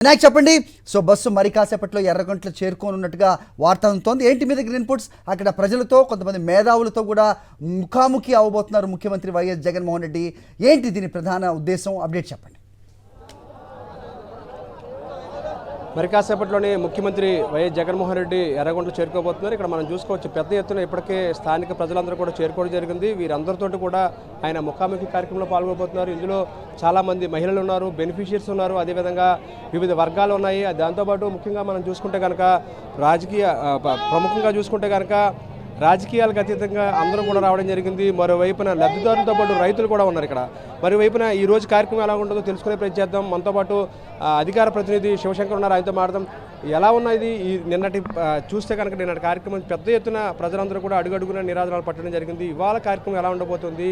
వినాయక్ చెప్పండి. So bus మరి కాసేపట్లో ఎర్రగంటలో చేరుకోనున్నట్టుగా వార్త అందుతోంది. ఏంటి మీద గ్రీన్ పుట్స్ అక్కడ ప్రజలతో కొంతమంది మేధావులతో కూడా ముఖాముఖి అవబోతున్నారు ముఖ్యమంత్రి వైఎస్ జగన్మోహన్ రెడ్డి. ఏంటి దీని ప్రధాన ఉద్దేశం? అప్డేట్ చెప్పండి. మరి కాసేపట్లోనే ముఖ్యమంత్రి వైఎస్ జగన్మోహన్ రెడ్డి ఎర్రగొండలో చేరుకోబోతున్నారు. ఇక్కడ మనం చూసుకోవచ్చు పెద్ద ఎత్తున ఇప్పటికే స్థానిక ప్రజలందరూ కూడా చేరుకోవడం జరిగింది. వీరందరితో కూడా ఆయన ముఖాముఖి కార్యక్రమంలో పాల్గొబోతున్నారు. ఇందులో చాలామంది మహిళలు ఉన్నారు, బెనిఫిషియర్స్ ఉన్నారు, అదేవిధంగా వివిధ వర్గాలు ఉన్నాయి. దాంతోపాటు ముఖ్యంగా మనం చూసుకుంటే కనుక ప్రముఖంగా చూసుకుంటే కనుక రాజకీయాలకు అతీతంగా అందరూ కూడా రావడం జరిగింది. మరోవైపున లబ్ధిదారులతో పాటు రైతులు కూడా ఉన్నారు. ఇక్కడ మరోవైపున ఈ రోజు కార్యక్రమం ఎలా ఉంటుందో తెలుసుకునే ప్రయత్నం చేద్దాం. మనతో పాటు అధికార ప్రతినిధి శివశంకర్ ఉన్నారు, ఆయనతో మాట్లాడదాం. ఎలా ఉన్నది ఈ నిన్నటి చూస్తే కనుక నిన్నటి కార్యక్రమం పెద్ద ఎత్తున ప్రజలందరూ కూడా అడుగడుగున నిరాదనాలు పట్టడం జరిగింది. ఇవాళ కార్యక్రమం ఎలా ఉండబోతుంది,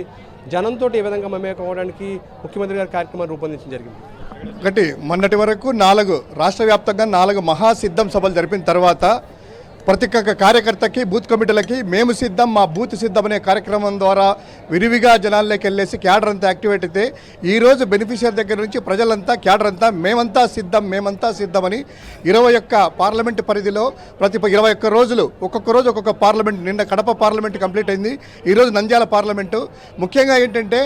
జనంతో ఏ విధంగా మమేకం అవ్వడానికి ముఖ్యమంత్రి గారి కార్యక్రమాన్ని రూపొందించడం జరిగింది. ఒకటి మొన్నటి వరకు 4 రాష్ట్ర వ్యాప్తంగా 4 మహాసిద్ధం సభలు జరిపిన తర్వాత ప్రతి ఒక్క కార్యకర్తకి బూత్ కమిటీలకి మేము సిద్ధం, మా బూత్ సిద్ధం అనే కార్యక్రమం ద్వారా విరివిగా జనాల్లోకి వెళ్ళేసి క్యాడర్ అంతా యాక్టివేట్ అయితే ఈరోజు బెనిఫిషియర్ దగ్గర నుంచి ప్రజలంతా క్యాడర్ అంతా మేమంతా సిద్ధమని 21 పార్లమెంటు పరిధిలో ప్రతి 21 రోజులు ఒక్కొక్క రోజు ఒక్కొక్క పార్లమెంట్. నిన్న కడప పార్లమెంట్ కంప్లీట్ అయింది, ఈరోజు నంద్యాల పార్లమెంటు. ముఖ్యంగా ఏంటంటే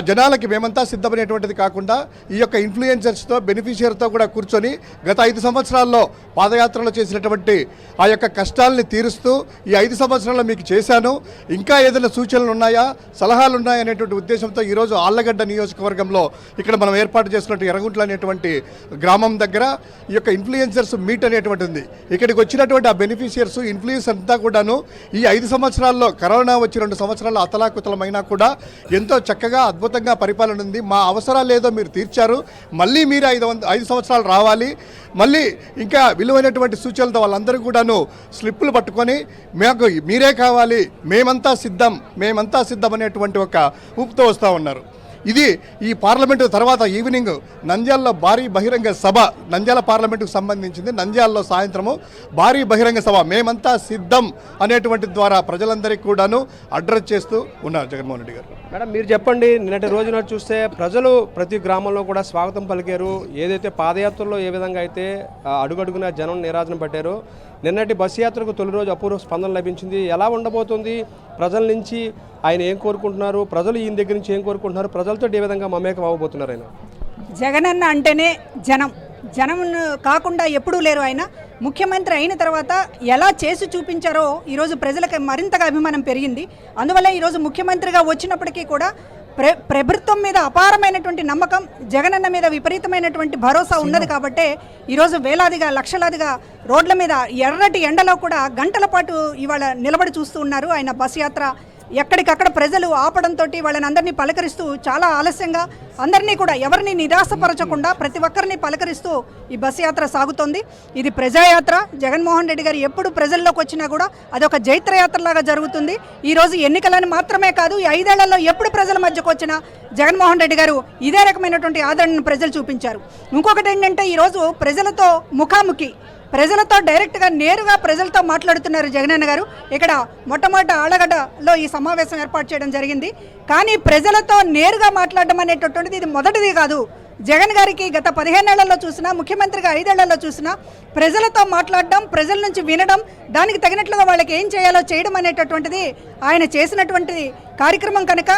జనాలకి మేమంతా సిద్ధమనేటువంటిది కాకుండా ఈ యొక్క ఇన్ఫ్లుయెన్సర్స్తో బెనిఫిషియర్తో కూడా కూర్చొని గత 5 సంవత్సరాల్లో పాదయాత్రలో చేసినటువంటి ఆ యొక్క కష్టాలని తీరుస్తూ ఈ 5 సంవత్సరాల్లో మీకు చేశాను, ఇంకా ఏదైనా సూచనలు ఉన్నాయా, సలహాలు ఉన్నాయా అనేటువంటి ఉద్దేశంతో ఈరోజు ఆళ్లగడ్డ నియోజకవర్గంలో ఇక్కడ మనం ఏర్పాటు చేసినట్టు ఎర్రగుంట్ల అనేటువంటి గ్రామం దగ్గర ఈ యొక్క ఇన్ఫ్లుయెన్సర్స్ మీట్ అనేటువంటి ఉంది. ఇక్కడికి వచ్చినటువంటి ఆ బెనిఫిషియర్స్ ఇన్ఫ్లుయెన్స్ అంతా కూడాను ఈ 5 సంవత్సరాల్లో కరోనా వచ్చి 2 సంవత్సరాల్లో అతలాకుతలమైనా కూడా ఎంతో చక్కగా అద్భుతంగా పరిపాలన ఉంది, మా అవసరాలు ఏదో మీరు తీర్చారు, మళ్ళీ మీరు 5 సంవత్సరాలు రావాలి, మళ్ళీ ఇంకా విలువైనటువంటి సూచనలతో వాళ్ళందరూ కూడాను స్లిప్పులు పట్టుకొని మాకు మీరే కావాలి, మేమంతా సిద్ధం అనేటువంటి ఒక ఊపుతో వస్తూ ఉన్నారు. ఇది ఈ పార్లమెంటు తర్వాత ఈవినింగ్ నంద్యాలలో భారీ బహిరంగ సభ, నంద్యాల పార్లమెంటుకు సంబంధించింది. నంద్యాలలో సాయంత్రము భారీ బహిరంగ సభ మేమంతా సిద్ధం అనేటువంటి ద్వారా ప్రజలందరికీ కూడాను అడ్రస్ చేస్తూ ఉన్నారు జగన్మోహన్ రెడ్డి గారు. మేడం, మీరు చెప్పండి, నిన్నటి రోజున చూస్తే ప్రజలు ప్రతి గ్రామంలో కూడా స్వాగతం పలికారు. ఏదైతే పాదయాత్రలో ఏ విధంగా అయితే అడుగడుగున జనం నిరాజన పట్టారో, నిన్నటి బస్సు యాత్రకు తొలి రోజు అపూర్వ స్పందన లభించింది. ఎలా ఉండబోతుంది, ప్రజల నుంచి ఆయన ఏం కోరుకుంటున్నారు, ప్రజలు ఈయన దగ్గర నుంచి ఏం కోరుకుంటున్నారు, ప్రజలతో ఏ విధంగా మమేకం అవ్వబోతున్నారు? ఆయన జగనన్న అంటేనే జనం కాకుండా ఎప్పుడూ లేరు. ఆయన ముఖ్యమంత్రి అయిన తర్వాత ఎలా చేసి చూపించారో ఈరోజు ప్రజలకు మరింతగా అభిమానం పెరిగింది. అందువల్ల ఈరోజు ముఖ్యమంత్రిగా వచ్చినప్పటికీ కూడా ప్రభుత్వం మీద అపారమైనటువంటి నమ్మకం, జగనన్న మీద విపరీతమైనటువంటి భరోసా ఉన్నది. కాబట్టే ఈరోజు వేలాదిగా లక్షలాదిగా రోడ్ల మీద ఎర్రటి ఎండలో కూడా గంటల పాటు ఇవాళ నిలబడి చూస్తూ ఉన్నారు. ఆయన బస్ యాత్ర ఎక్కడికక్కడ ప్రజలు ఆపడంతో వాళ్ళని అందరినీ పలకరిస్తూ చాలా ఆలస్యంగా అందరినీ కూడా ఎవరిని నిరాశపరచకుండా ప్రతి ఒక్కరిని పలకరిస్తూ ఈ బస్ యాత్ర సాగుతోంది. ఇది ప్రజాయాత్ర. జగన్మోహన్ రెడ్డి గారు ఎప్పుడు ప్రజల్లోకి వచ్చినా కూడా అదొక జైత్రయాత్రలాగా జరుగుతుంది. ఈరోజు ఎన్నికలను మాత్రమే కాదు, ఈ 5 ఏళ్లలో ఎప్పుడు ప్రజల మధ్యకు వచ్చినా జగన్మోహన్ రెడ్డి గారు ఇదే రకమైనటువంటి ఆదరణను ప్రజలు చూపించారు. ఇంకొకటి ఏంటంటే ఈరోజు ప్రజలతో ముఖాముఖి, ప్రజలతో డైరెక్ట్గా నేరుగా ప్రజలతో మాట్లాడుతున్నారు జగనన్న గారు. ఇక్కడ మొట్టమొదట ఆళ్లగడ్డలో ఈ సమావేశం ఏర్పాటు చేయడం జరిగింది. కానీ ప్రజలతో నేరుగా మాట్లాడడం అనేటటువంటిది ఇది మొదటిది కాదు. జగన్ గారికి గత 15 ఏళ్లలో చూసినా, ముఖ్యమంత్రిగా 5 ఏళ్లలో చూసినా ప్రజలతో మాట్లాడడం, ప్రజల నుంచి వినడం, దానికి తగినట్లుగా వాళ్ళకి ఏం చేయాలో చేయడం అనేటటువంటిది ఆయన చేసినటువంటి కార్యక్రమం. కనుక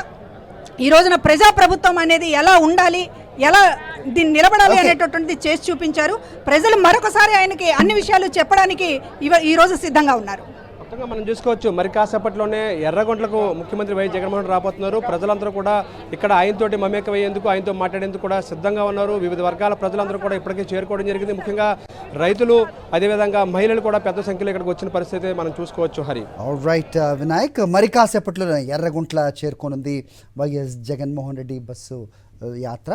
ఈ రోజున ప్రజాప్రభుత్వం అనేది ఎలా ఉండాలి, ఎలా దీన్ని నిలబడాలి అనేటటువంటిది చేసి చూపించారు. ప్రజలు మరొకసారి ఆయనకి అన్ని విషయాలు చెప్పడానికి ఈరోజు సిద్ధంగా ఉన్నారు. మొత్తంగా మనం చూసుకోవచ్చు, మరి కాసేపట్లోనే ఎర్రగొంట్లకు ముఖ్యమంత్రి వైఎస్ జగన్మోహన్ రెడ్డి రాబోతున్నారు. ప్రజలందరూ కూడా ఇక్కడ ఆయనతోటి మమేకమయ్యేందుకు, ఆయనతో మాట్లాడేందుకు కూడా సిద్ధంగా ఉన్నారు. వివిధ వర్గాల ప్రజలందరూ కూడా ఇప్పటికే చేరుకోవడం జరిగింది. ముఖ్యంగా రైతులు, అదేవిధంగా మహిళలు కూడా పెద్ద సంఖ్యలో ఇక్కడికి వచ్చిన పరిస్థితి మనం చూసుకోవచ్చు. హరి రైట్ వినాయక్, మరి కాసేపట్లో ఎర్రగుంట్ల చేరుకోనుంది వైఎస్ జగన్మోహన్ రెడ్డి బస్సు యాత్ర.